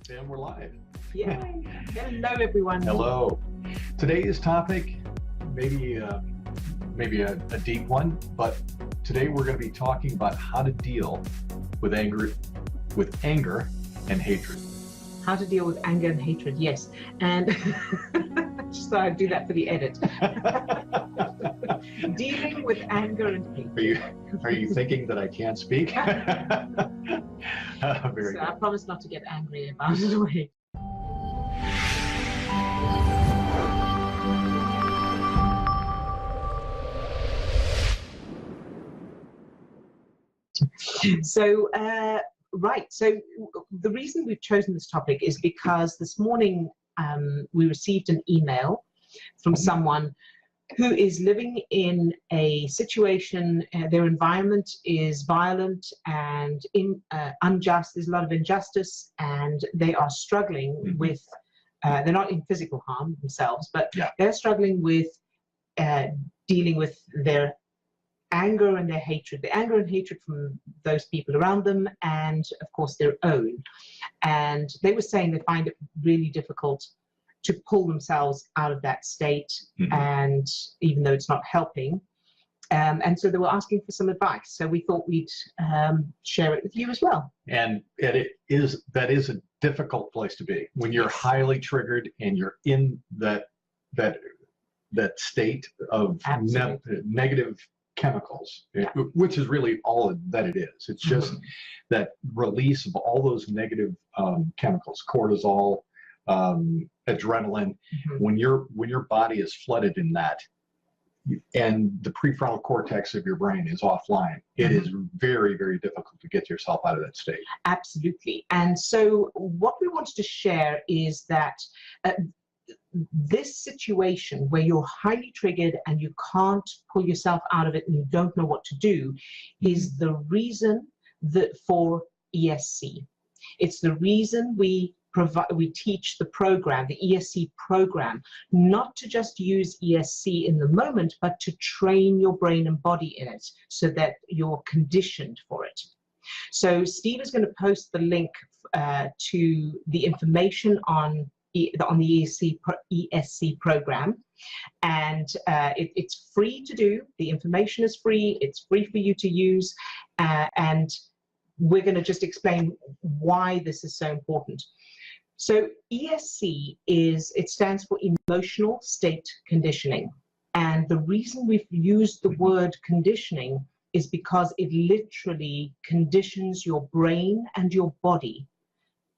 And we're live. Yay! Hello, everyone. Hello. Today's topic, maybe a deep one, but today we're going to be talking about how to deal with anger and hatred. How to deal with anger and hatred, yes. And just thought I'd do that for the edit. Dealing with anger and hatred. Are you thinking that I can't speak? Very good. I promise not to get angry about it away. So, right. So the reason we've chosen this topic is because this morning we received an email from someone who is living in a situation, their environment is violent and unjust, there's a lot of injustice, and they are struggling with, they're not in physical harm themselves, but they're struggling with dealing with their anger and their hatred, the anger and hatred from those people around them, and of course their own. And they were saying they find it really difficult to pull themselves out of that state, and even though it's not helping. And so they were asking for some advice. So we thought we'd share it with you as well. And that is a difficult place to be when you're highly triggered and you're in that state of negative chemicals, which is really all that it is. It's just that release of all those negative chemicals, cortisol, adrenaline. When your body is flooded in that, and the prefrontal cortex of your brain is offline, it is very, very difficult to get yourself out of that state. Absolutely. And so what we wanted to share is that this situation where you're highly triggered and you can't pull yourself out of it and you don't know what to do is the reason that for ESC. It's the reason we teach the program, the ESC program, not to just use ESC in the moment, but to train your brain and body in it so that you're conditioned for it. So Steve is going to post the link to the information on the ESC program, and it's free to do. The information is free. It's free for you to use, and we're going to just explain why this is so important. So ESC stands for emotional state conditioning. And the reason we've used the word conditioning is because it literally conditions your brain and your body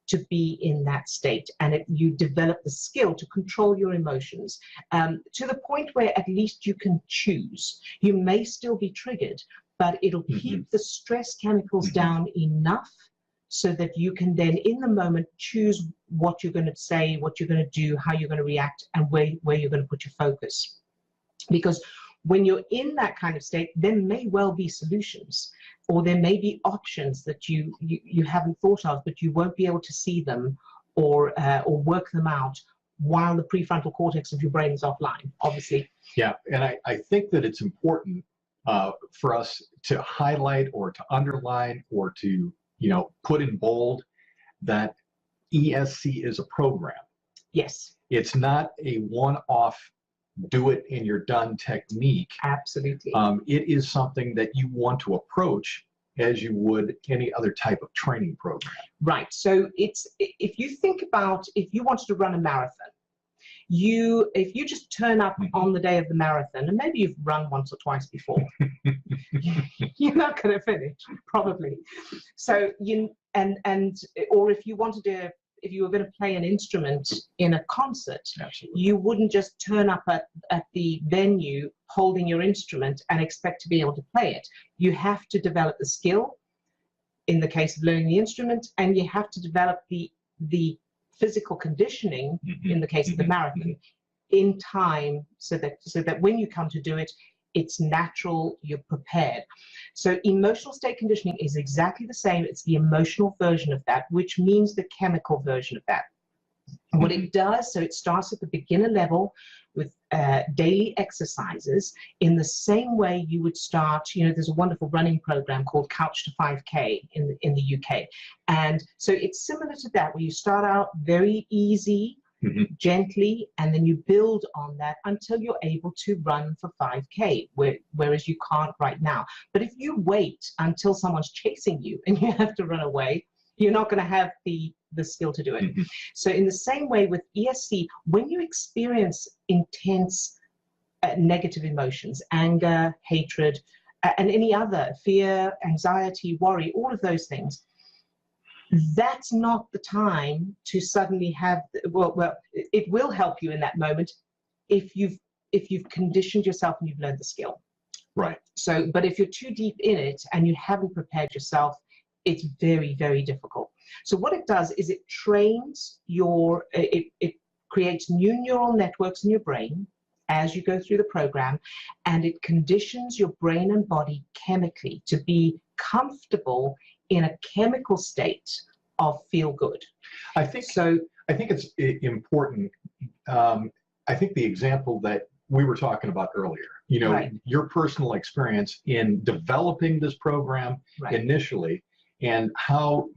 to be in that state. And you develop the skill to control your emotions to the point where at least you can choose. You may still be triggered, but it'll keep the stress chemicals down enough so that you can then, in the moment, choose what you're going to say, what you're going to do, how you're going to react, and where you're going to put your focus. Because when you're in that kind of state, there may well be solutions, or there may be options that you haven't thought of, but you won't be able to see them or work them out while the prefrontal cortex of your brain is offline, obviously. Yeah, and I think that it's important for us to highlight or to underline or to put in bold that ESC is a program. Yes. It's not a one-off, do it and you're done technique. Absolutely. It is something that you want to approach as you would any other type of training program. Right. So if you think about, if you wanted to run a marathon, if you just turn up on the day of the marathon, and maybe you've run once or twice before, you're not going to finish, probably. So or if you were going to play an instrument in a concert, you wouldn't just turn up at the venue holding your instrument and expect to be able to play it. You have to develop the skill in the case of learning the instrument, and you have to develop the physical conditioning in the case of the marathon in time so that when you come to do it, it's natural, you're prepared. So emotional state conditioning is exactly the same. It's the emotional version of that, which means the chemical version of that. What it does, so it starts at the beginner level with daily exercises in the same way you would start. There's a wonderful running program called Couch to 5K in the UK. And so it's similar to that, where you start out very easy, gently, and then you build on that until you're able to run for 5K, whereas you can't right now. But if you wait until someone's chasing you and you have to run away, you're not going to have the skill to do it. So in the same way with ESC, when you experience intense negative emotions, anger, hatred, and any other, fear, anxiety, worry, all of those things, that's not the time to suddenly have, well, it will help you in that moment if you've conditioned yourself and you've learned the skill. Right. So, but if you're too deep in it and you haven't prepared yourself, it's very, very difficult. So what it does is it trains it creates new neural networks in your brain as you go through the program, and it conditions your brain and body chemically to be comfortable in a chemical state of feel good. I think it's important. I think the example that we were talking about earlier, Right. your personal experience in developing this program initially, and how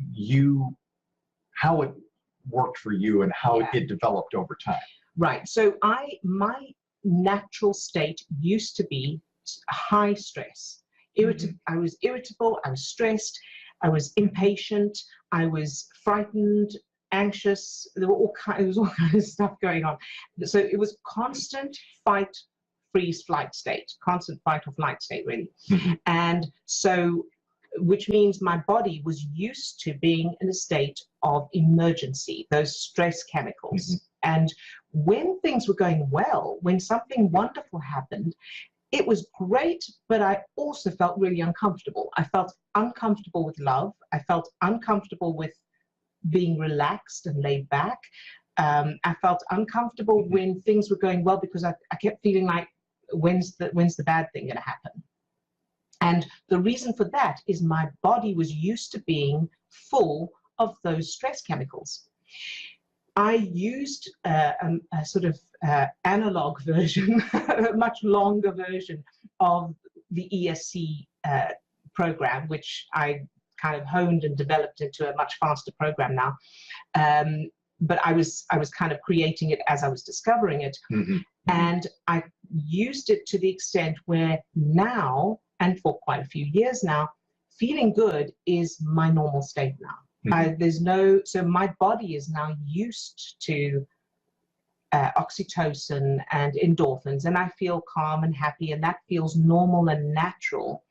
it worked for you and how it developed over time. Right. So my natural state used to be high stress. I was irritable, I was stressed, I was impatient, I was frightened, anxious. There was all kinds of stuff going on. So it was constant fight, freeze, flight state, constant fight or flight state, really. And so, which means my body was used to being in a state of emergency, those stress chemicals. And when things were going well, when something wonderful happened, it was great, but I also felt really uncomfortable. I felt uncomfortable with love. I felt uncomfortable with being relaxed and laid back. I felt uncomfortable when things were going well, because I kept feeling like, when's the bad thing going to happen? And the reason for that is my body was used to being full of those stress chemicals. I used a sort of analog version, a much longer version of the ESC program, which I kind of honed and developed into a much faster program now. But I was kind of creating it as I was discovering it. And I used it to the extent where now, and for quite a few years now, feeling good is my normal state now. So my body is now used to oxytocin and endorphins, and I feel calm and happy, and that feels normal and natural,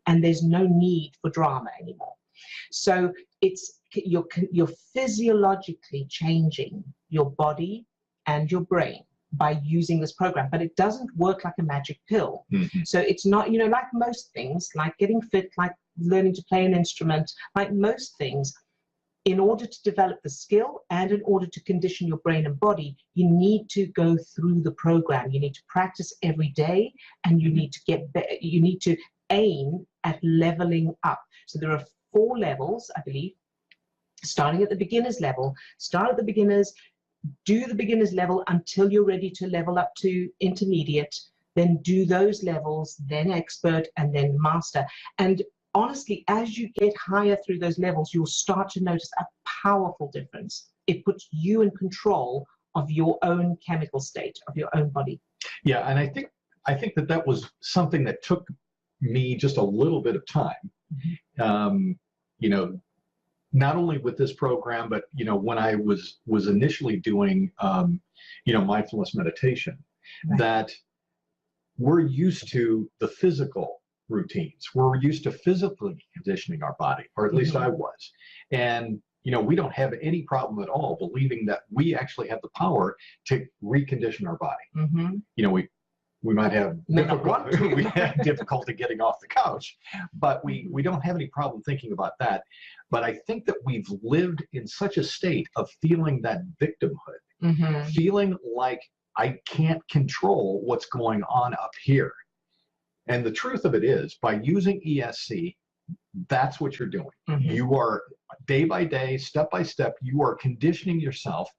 and there's no need for drama anymore. So you're physiologically changing your body and your brain by using this program, but it doesn't work like a magic pill. So it's not, like most things, like getting fit, like learning to play an instrument, like most things, in order to develop the skill and in order to condition your brain and body, you need to go through the program. You need to practice every day, and you need to get better. You need to aim at leveling up. So there are 4 levels, I believe, starting at the beginner's level. Start at the beginners, do the beginner's level until you're ready to level up to intermediate, then do those levels, then expert, and then master. And honestly, as you get higher through those levels, you'll start to notice a powerful difference. It puts you in control of your own chemical state, of your own body. Yeah, and I think that was something that took me just a little bit of time. Not only with this program, but when I was initially doing mindfulness meditation, that we're used to the physical routines. We're used to physically conditioning our body, or at least I was. And we don't have any problem at all believing that we actually have the power to recondition our body. We might have difficulty getting off the couch, but we don't have any problem thinking about that. But I think that we've lived in such a state of feeling that victimhood, feeling like I can't control what's going on up here. And the truth of it is, by using ESC, that's what you're doing. You are, day by day, step by step, you are conditioning yourself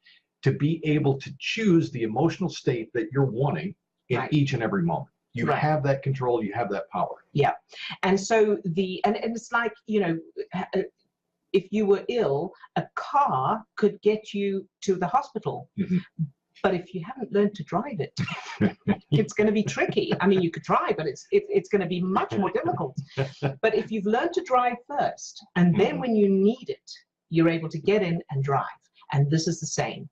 to be able to choose the emotional state that you're wanting in each and every moment. You have that control, you have that power. Yeah. And so and it's like, you know, if you were ill, a car could get you to the hospital. But if you haven't learned to drive it, it's going to be tricky. I mean, you could try, but it's going to be much more difficult. But if you've learned to drive first, and then when you need it, you're able to get in and drive. And this is the same.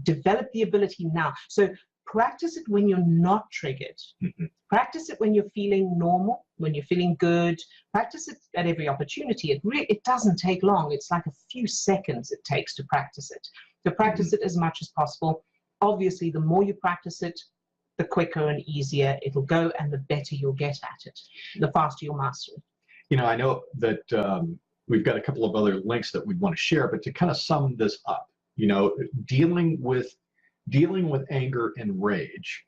Develop the ability now. So practice it when you're not triggered. Practice it when you're feeling normal, when you're feeling good. Practice it at every opportunity. It doesn't take long. It's like a few seconds it takes to practice it. So practice it as much as possible. Obviously, the more you practice it, the quicker and easier it'll go, and the better you'll get at it, the faster you'll master it. You know, I know that we've got a couple of other links that we want to share, but to kind of sum this up, you know, dealing with anger and rage,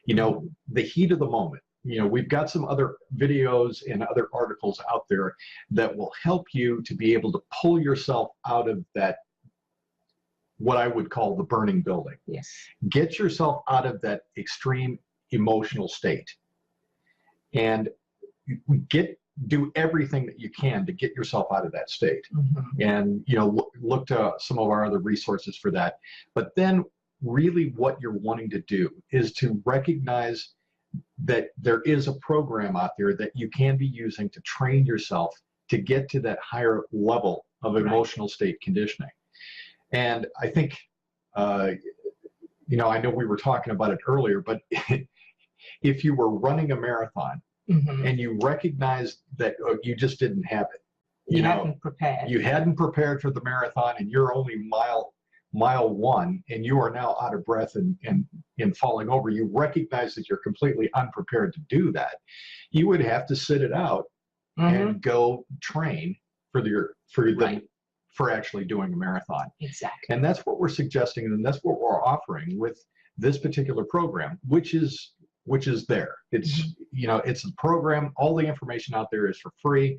you know, the heat of the moment. You know, we've got some other videos and other articles out there that will help you to be able to pull yourself out of that, what I would call the burning building. Yes. Get yourself out of that extreme emotional state, and do everything that you can to get yourself out of that state. And, you know, look to some of our other resources for that. But then really what you're wanting to do is to recognize that there is a program out there that you can be using to train yourself to get to that higher level of emotional state conditioning. And I think, you know, I know we were talking about it earlier, but if you were running a marathon and you recognized that you just didn't have it, you hadn't prepared. You hadn't prepared for the marathon, and you're only mile one, and you are now out of breath and falling over. You recognize that you're completely unprepared to do that. You would have to sit it out and go train for actually doing a marathon. Exactly. And that's what we're suggesting, and that's what we're offering with this particular program, which is there. It's you know, it's a program. All the information out there is for free.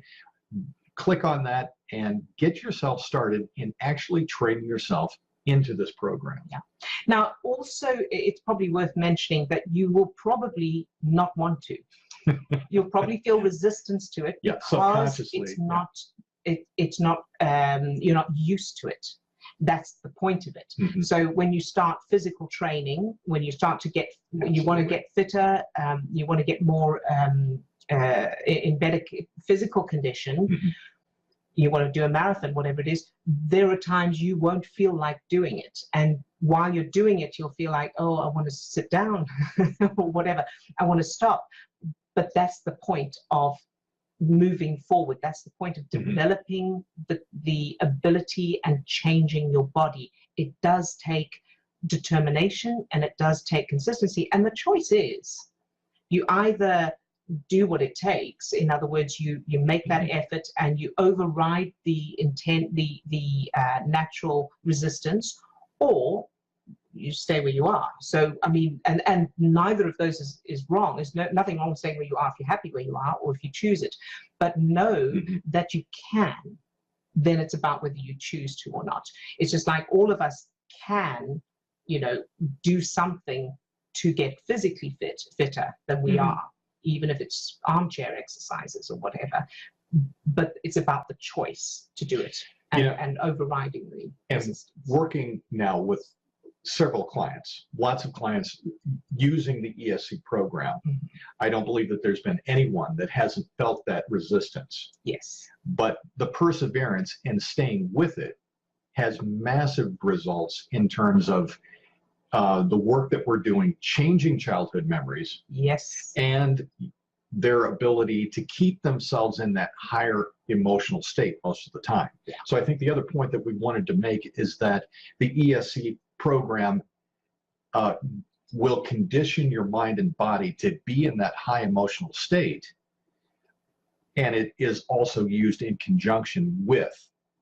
Click on that and get yourself started in actually training yourself into this program. Yeah. Now, also, it's probably worth mentioning that you will probably not want to. You'll probably feel resistance to it because it's not you're not used to it. That's the point of it. So when you start physical training, when you start to you want to get fitter, you want to get more in better physical condition, you want to do a marathon, whatever it is, there are times you won't feel like doing it. And while you're doing it, you'll feel like, oh, I want to sit down or whatever. I want to stop. But that's the point of moving forward. That's the point of developing the ability and changing your body. It does take determination and it does take consistency. And the choice is you either do what it takes. In other words, you make that effort and you override the intent, the natural resistance, or you stay where you are. So, I mean, and neither of those is wrong. There's nothing wrong with staying where you are if you're happy where you are or if you choose it. But know that you can. Then it's about whether you choose to or not. It's just like all of us can, you know, do something to get physically fitter than we are, even if it's armchair exercises or whatever. But it's about the choice to do it and overriding the resistance. Working now with several clients, lots of clients using the ESC program, I don't believe that there's been anyone that hasn't felt that resistance. Yes. But the perseverance and staying with it has massive results in terms of the work that we're doing, changing childhood memories. Yes. And their ability to keep themselves in that higher emotional state most of the time. Yeah. So I think the other point that we wanted to make is that the ESC program will condition your mind and body to be in that high emotional state. And it is also used in conjunction with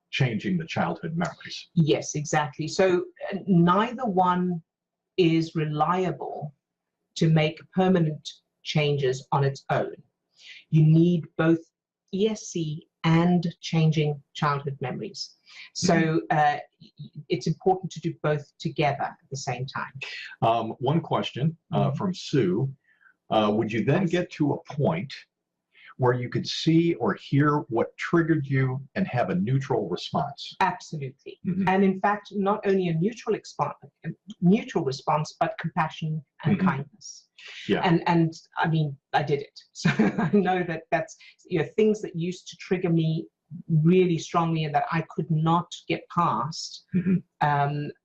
changing the childhood memories. Yes, exactly. So neither one is reliable to make permanent changes on its own. You need both ESC and changing childhood memories. So it's important to do both together at the same time. One question from Sue. Would you then get to a point where you could see or hear what triggered you and have a neutral response? Absolutely. And in fact, not only a neutral response, but compassion and kindness. Yeah. And I mean, I did it. So I know that that's, you know, things that used to trigger me really strongly and that I could not get past.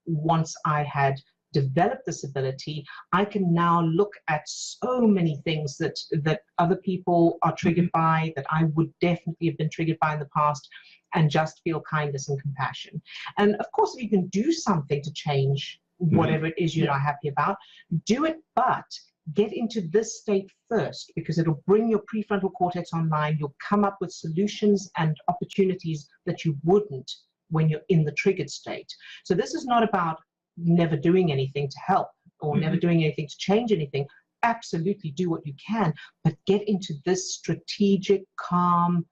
Once I had developed this ability, I can now look at so many things that other people are triggered by, that I would definitely have been triggered by in the past, and just feel kindness and compassion. And of course, if you can do something to change whatever it is you're not happy about, do it, but get into this state first, because it'll bring your prefrontal cortex online. You'll come up with solutions and opportunities that you wouldn't when you're in the triggered state. So this is not about never doing anything to help or never doing anything to change anything. Absolutely do what you can, but get into this strategic, calm,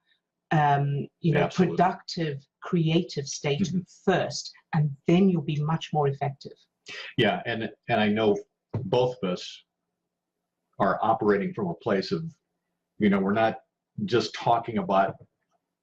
you know, productive, creative state first, and then you'll be much more effective. Yeah, and I know both of us are operating from a place of, you know, we're not just talking about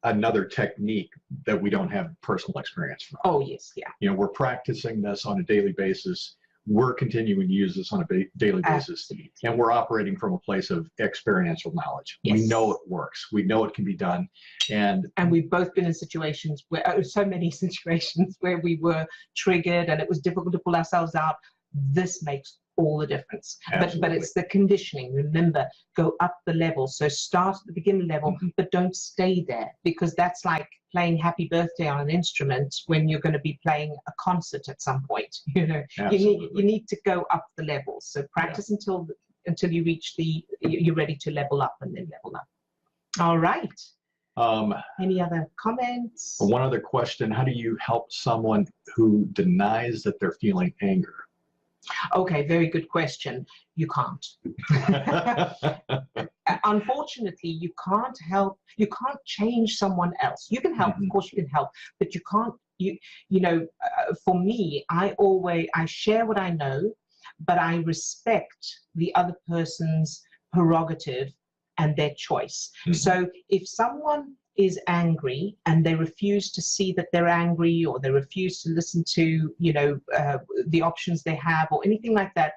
another technique that we don't have personal experience from. Oh, yes, yeah. You know, we're practicing this on a daily basis. We're continuing to use this on a daily basis. Absolutely. And we're operating from a place of experiential knowledge. Yes. We know it works. We know it can be done. And we've both been in situations where, so many situations where we were triggered and it was difficult to pull ourselves out. This makes all the difference. But it's the conditioning. Remember, go up the level. So start at the beginner level, but don't stay there, because that's like playing Happy Birthday on an instrument when you're going to be playing a concert at some point. You know, you need to go up the levels. So practice until you reach you're ready to level up, and then level up. All right. Any other comments? One other question: how do you help someone who denies that they're feeling anger? Okay, very good question. You can't. Unfortunately, you can't change someone else. You can help, of course you can help, but you can't, you know, for me, I share what I know, but I respect the other person's prerogative and their choice. So if someone is angry and they refuse to see that they're angry, or they refuse to listen to, you know, the options they have or anything like that,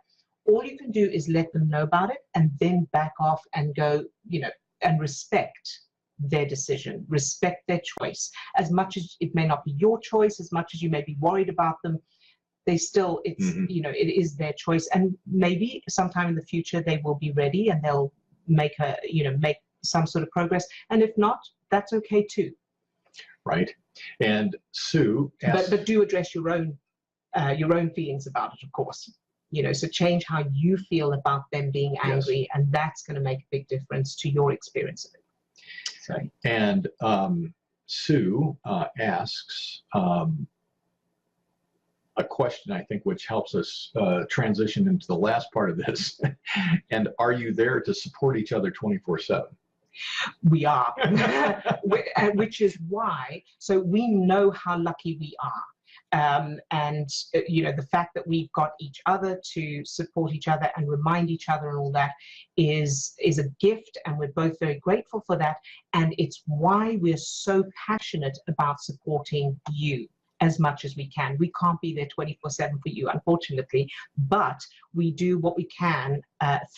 all you can do is let them know about it and then back off and go, you know, and respect their decision, respect their choice. As much as it may not be your choice, as much as you may be worried about them, they still, it's, you know, it is their choice. And maybe sometime in the future they will be ready and they'll make some sort of progress. And if not, that's okay too. Right. And Sue asked, but do address your own feelings about it, of course. You know, so change how you feel about them being angry, and that's going to make a big difference to your experience of it. So. And Sue asks a question, I think, which helps us transition into the last part of this. And are you there to support each other 24/7? We are, which is why, so we know how lucky we are. And you know, the fact that we've got each other to support each other and remind each other and all that is a gift, and we're both very grateful for that. And it's why we're so passionate about supporting you as much as we can. We can't be there 24/7 for you, unfortunately, but we do what we can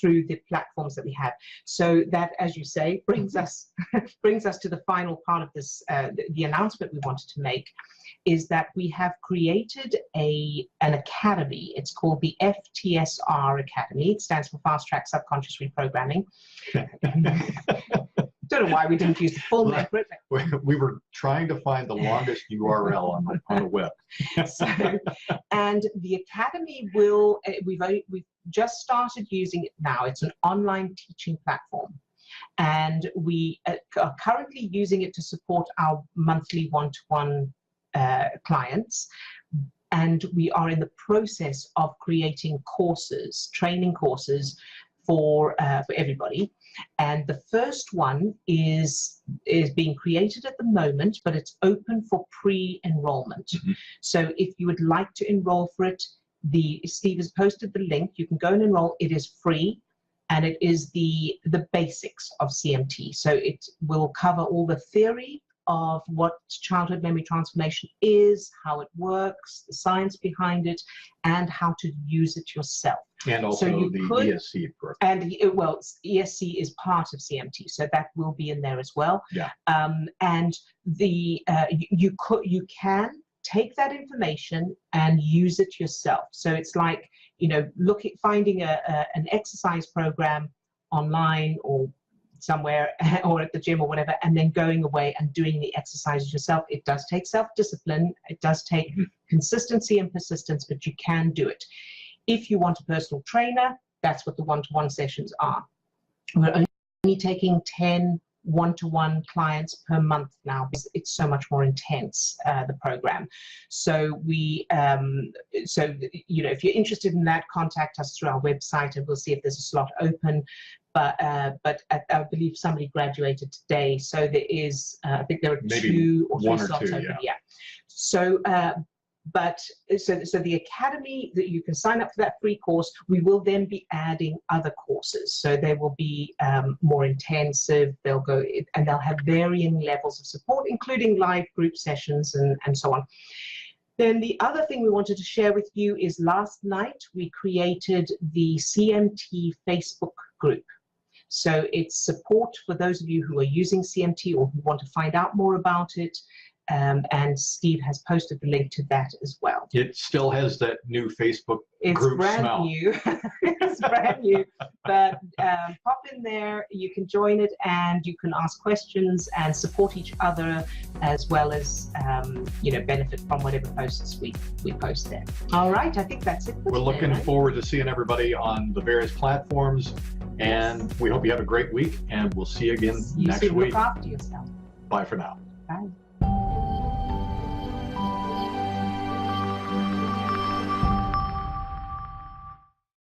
through the platforms that we have. So that, as you say, brings us to the final part of this, the announcement we wanted to make, is that we have created an academy. It's called the FTSR Academy. It stands for Fast Track Subconscious Reprogramming. Don't know why we didn't use the full name. We were trying to find the longest URL on the web. And the academy will, we've just started using it now. It's an online teaching platform. And we are currently using it to support our monthly one-to-one clients. And we are in the process of creating courses, training courses for everybody. And the first one is being created at the moment, but it's open for pre-enrollment. So if you would like to enroll for it, Steve has posted the link. You can go and enroll. It is free, and it is the basics of CMT. So it will cover all the theory of what childhood memory transformation is, how it works, the science behind it, and how to use it yourself. And also the ESC program. And well, ESC is part of CMT, so that will be in there as well. Yeah. And you can take that information and use it yourself. So it's like, you know, finding an exercise program online or somewhere or at the gym or whatever, and then going away and doing the exercises yourself. It does take self-discipline. It does take consistency and persistence, but you can do it. If you want a personal trainer, that's what the one-to-one sessions are. We're only taking 10 one-to-one clients per month now because it's so much more intense, the program. So you know, if you're interested in that, contact us through our website and we'll see if there's a slot open. But I believe somebody graduated today, so there is I think there are maybe 2 or 3 1 or slots 2, open. yeah. So so the academy, that you can sign up for that free course. We will then be adding other courses, so they will be more intensive. They'll go and they'll have varying levels of support, including live group sessions and so on. Then the other thing we wanted to share with you is last night we created the CMT Facebook group. So it's support for those of you who are using CMT or who want to find out more about it. And Steve has posted the link to that as well. It still has that new Facebook It's group brand smell. new. It's brand new. But pop in there, you can join it, and you can ask questions and support each other, as well as you know, benefit from whatever posts we post there. All right, I think that's it for We're today, looking right? forward to seeing everybody on the various platforms, and we hope you have a great week, and we'll see you again You next should week. look after yourself. Bye for now. Bye.